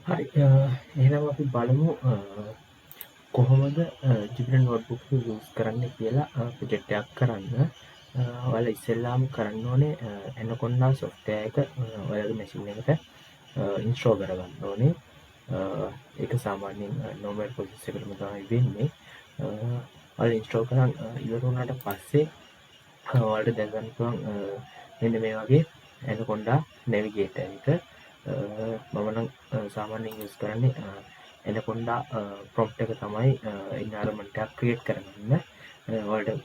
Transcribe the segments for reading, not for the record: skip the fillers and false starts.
හරි එහෙනම් අපි බලමු කොහොමද ජුපිටර් නෝට්බුක් එක යූස් කරන්න කියලා ප්‍රොජෙක්ට් එකක් කරන්න. ඔයාලා ඉස්සෙල්ලාම කරන්න ඕනේ Anaconda software එක ඔයාලගේ machine එකට install කරගන්න ඕනේ. ඒක සාමාන්‍යයෙන් normal process එකකටම තමයි වෙන්නේ. ඔයාලා install කරන් ඉවර වුණාට පස්සේ ඔයාලට දැන ගන්න පුළුවන් මෙන්න මේ වගේ Anaconda navigator එක මම නම් සාමාන්‍යයෙන් යූස් කරන්නේ Anaconda prompt එක තමයි environment එකක් create කරගන්න. ඔයාලට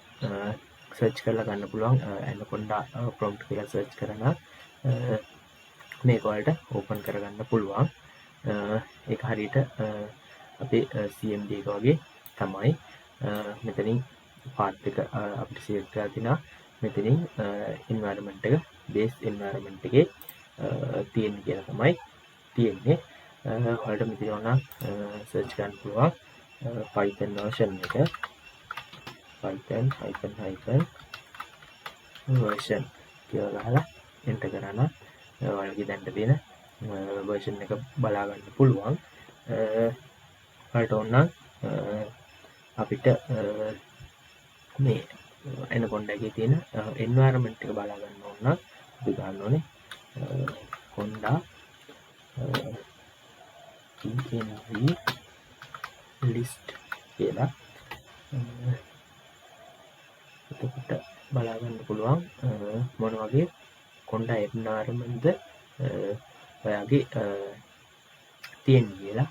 search කරලා ගන්න පුළුවන් Anaconda prompt කියලා search කරලා මේක ඔයාලට open කරගන්න පුළුවන්. ඒක හරියට අපේ CMD එක වගේ තමයි. මෙතනින් පාත් එක අපිට select කරලා තිනා මෙතනින් environment එක base environment එකේ තියෙන කියලා තමයි තියෙන්නේ. ඔයාලට මෙතන ඕන search කරන්න පුළුවන් Python version එක Python version කියලා ගහලා enter කරන ඔයාලගේ දැන් තියෙන version එක බලා ගන්න පුළුවන්. ඔයාලට ඕන අපිට මේ Anaconda එකේ තියෙන environment එක බලා ගන්න ඕන නම් අපි ගන්න ඕනේ Conda env list කියලා. එතකොට බලා ගන්න පුළුවන් මොන වගේ Conda environment ද ඔයාගේ තියෙන්නේ කියලා.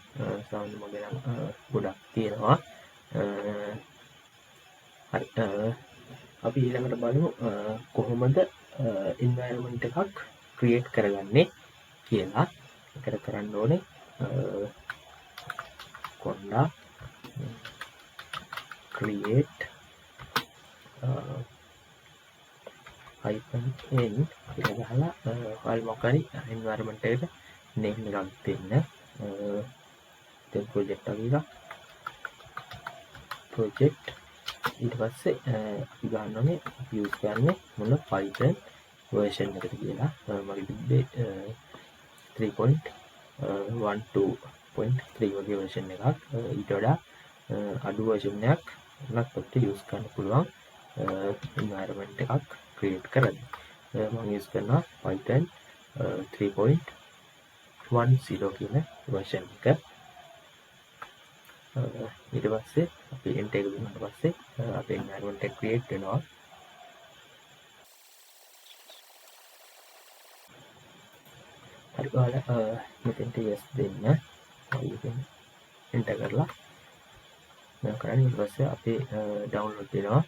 සාමාන්‍යයෙන් මගේ නම් ගොඩක් තියෙනවා. හරි අපි ඊළඟට බලමු කොහොමද environment එකක් create කරගන්නේ කියලා. ඒකට කරන්න ඕනේ Conda create -n කියලා ගහලා ඔයාලා මොකක් හරි environment එකට name එකක් දෙන්න. දැන් project එකක් project ඊට පස්සේ අපි ගන්න ඕනේ අපි use කරන්නේ මොන Python version එකද කියලා. මගේ තිබ්බේ 3.12.3 වගේ version එකක්. ඊට වඩා අඩු version එකක් උනත් අපිට use කරන්න පුළුවන් environment එකක් create කරන්න. මම use කරනවා Python 3.10 කියන version එක. ඊට පස්සේ අපි enter එක දුන්නාට පස්සේ අපේ environment එක create වෙනවා. හරි ඔයාලා මෙතෙන්ට yes දෙන්න. ඔයගෙන් enter කරලා මම කරන්නේ ඊට පස්සේ අපේ download වෙනවා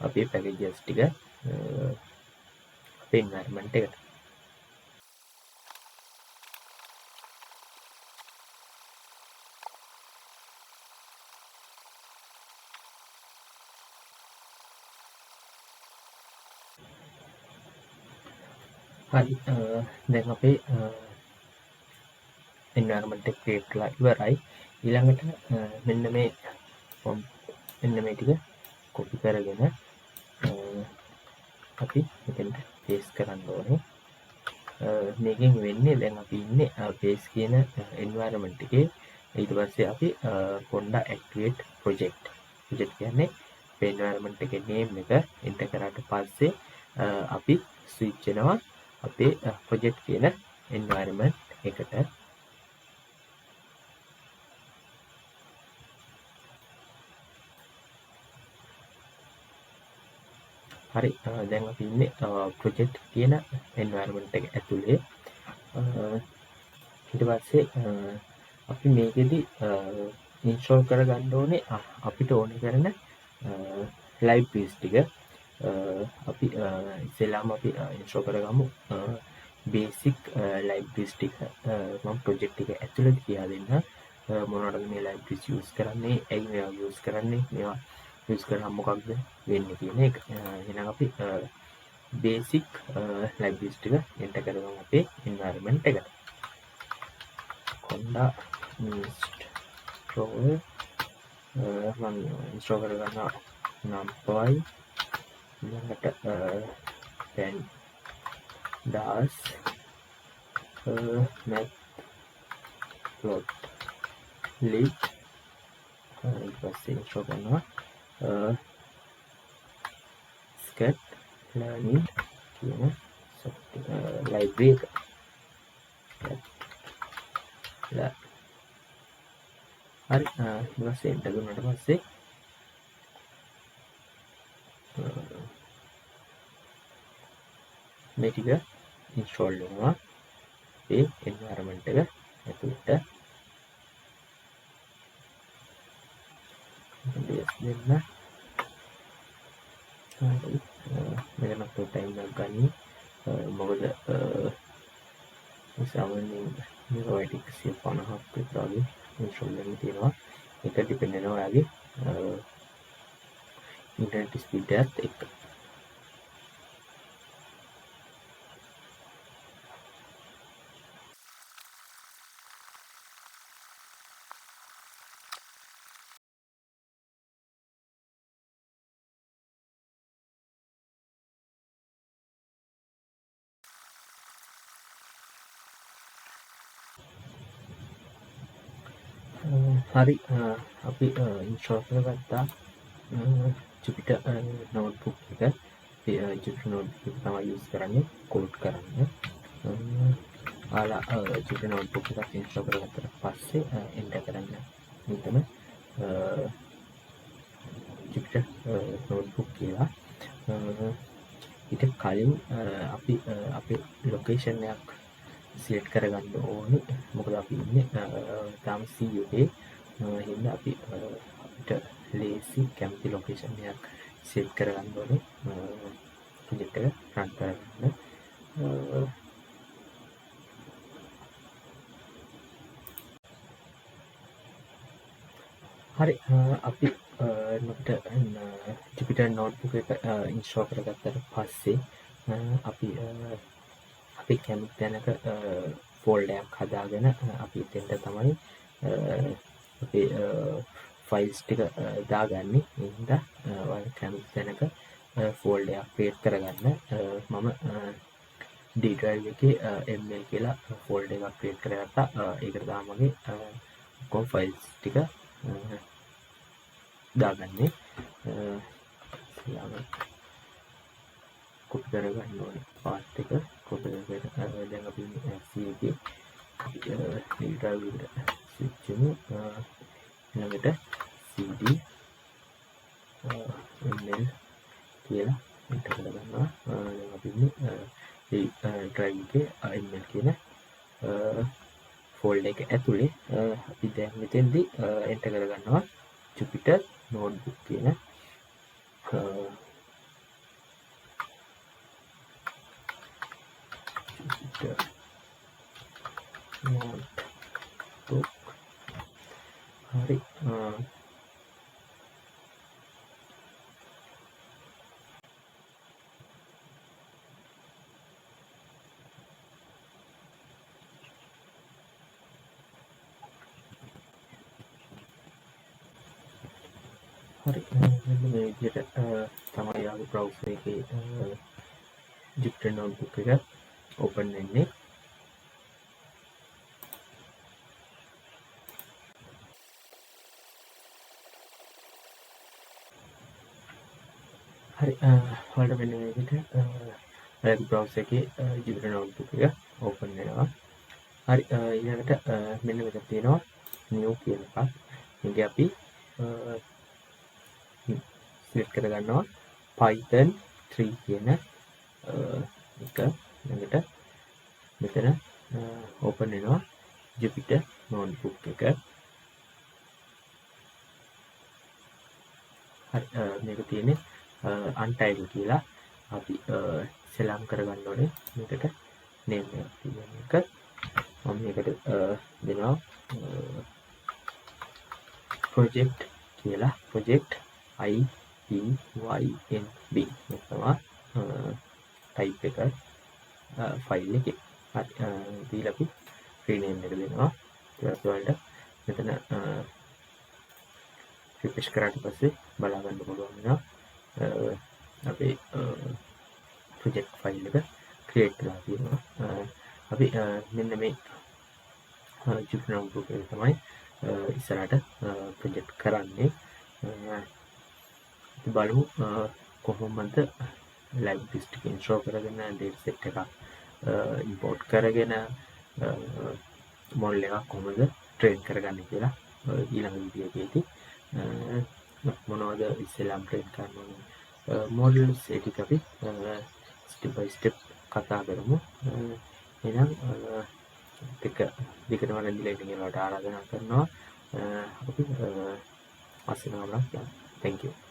අපේ packages ටික අපේ environment එකට. හරි දැන් අපේ environment එක create කරලා ඉවරයි. ඊළඟට මෙන්න මේ ටික copy කරගෙන අපි මෙතෙන්ට paste කරන්න ඕනේ. මේකෙන් වෙන්නේ දැන් අපි ඉන්නේ base කියන environment එකේ. ඊට පස්සේ අපි Conda activate project කියන්නේ අපේ environment එකේ name එක enter කරාට පස්සේ අපි switch වෙනවා අපේ project කියන environment එකට. හරි දැන් අපි ඉන්නේ project කියන environment එක ඇතුලේ. ඊට පස්සේ අපි මේකෙදි install කරගන්න ඕනේ අපිට ඕනේ කරන libraries ටික. අපි ඉස්සෙල්ලාම අපි install කරගමු basic libraries ටික. මම project එක ඇතුළත කියලා දෙන්න මොනවටද මේ libraries use කරන්නේ, ඇයි මේවා use කරන්නේ, මේවා use කරාම මොකක්ද වෙන්නේ කියන එක. එහෙනම් අපි basic libraries ටික enter කරගමු අපේ environment එකට. Conda install මම install කරගන්නවා numpy ඊළඟට pandas plot lib ඊට පස්සේ install කරනවා scat learning කියන library එක හරි ඊට පස්සේ enter දුන්නාට පස්සේ මේ ටික install වෙනවා ඒ environment එක ඇතුළට දෙන්න මෙතන අපේ ටයිම් එකක් ගනි මොකද සාමාන්‍යයෙන් මේක 150ක් විතර වගේ install වෙන්න තියෙනවා ඒක depend වෙනවා ඔයාගේ internet speed එකත් එක්ක හරි අපි install කරගත්තා Jupyter notebook එක අපි Jupyter notebook එක තමයි use කරන්නේ code කරන්න ඔයාලා Jupyter notebook එකක් install කරගත්තට පස්සේ enter කරන්න මෙතන Jupyter notebook කියලා ඊට කලින් අපි අපේ location එකක් select කරගන්න ඕනේ මොකද අපි ඉන්නේ තාම C එකේ හින්දා අපි අපිට ලේසි කැමති location එකක් set කරගන්න ඕනේ project එක run කරගන්න හරි අපි Jupyter notebook එක install කරගත්තට පස්සේ අපි අපි කැමති තැනක ෆෝල්ඩර් එකක් හදාගෙන අපි එතෙන්ට තමයි අපේ ෆයිල්ස් ටික දාගන්නේ එහෙනම් ඔයාලා කැමති තැනක ෆෝල්ඩර් එකක් ක්‍රියේට් කරගන්න මම D drive එකේ ml කියලා ෆෝල්ඩර් එකක් ක්‍රියේට් කරගත්තා ඒකට තමයි ඔක්කොම ෆයිල්ස් ටික දාගන්නේ කොපි කරගන්න ඕනේ පාත් එක කොපි කරගෙන දැන් අපි C එකේ D drive එකට switch වෙමු ඊළඟට cd ml කියලා enter කරගන්නවා දැන් අපි ඉන්නේ ඒ drive එකේ ml කියන ෆෝල්ඩර් එක ඇතුලේ අපි දැන් මෙතෙන්දී enter කරගන්නවා Jupyter notebook කියන Jupyter notebook hari මෙන්න මේ විදිහට තමයි ආගේ browser එකේ Jupyter notebook එක open වෙන්නේ හරි ඔයාලට මෙන්න මේ විදිහට ඔයාගේ browser එකේ Jupyter notebook එක open වෙනවා හරි ඊළඟට මෙන්න මෙතන තියෙනවා new කියන එකක් මේක අපි select කරගන්නවා Python 3 කියන එක ඊළඟට මෙතන open වෙනවා Jupyter notebook එක හරි මේක තියෙන්නේ untitled කියලා අපි සෙලම් කරගන්න ඕනේ මේකට name එක කියන එක මම මේකට දෙනවා project කියලා project IPYNB මේක තමයි type එක file එකේ හරි දීලා අපි rename එක දෙනවා ඊට පස්සේ වලට මෙතන refresh කරාට පස්සේ බලා ගන්න පුළුවන් වෙනවා අපේ project file එක create කරලා තියෙනවා අපි මෙන්න මේ ජුපිටර් නෝට්බුක් එක තමයි ඉස්සරහට ප්‍රොජෙක්ට් කරන්නේ. අපි බලමු කොහොමද ලයිව් ලිස්ට් එක ඉන්ස්ටෝල් කරගෙන ඩේටා සෙට් එකක් ඉම්පෝර්ට් කරගෙන මොඩල් එකක් කොහොමද ට්‍රේන් කරගන්නේ කියලා ඊළඟ වීඩියෝ එකේදී මොනවද ඉස්සෙල්ලාම ට්‍රේන් කරන්න ඕනේ මොඩල්ස් ඒ ටික අපි ස්ටෙප් බයි ස්ටෙප් කතා කරමු. එහෙනම් එක දිගටම රැඳිලා ඉන්න කෙනාට ආරාධනා කරනවා අපි අසනවා නම්. Thank you.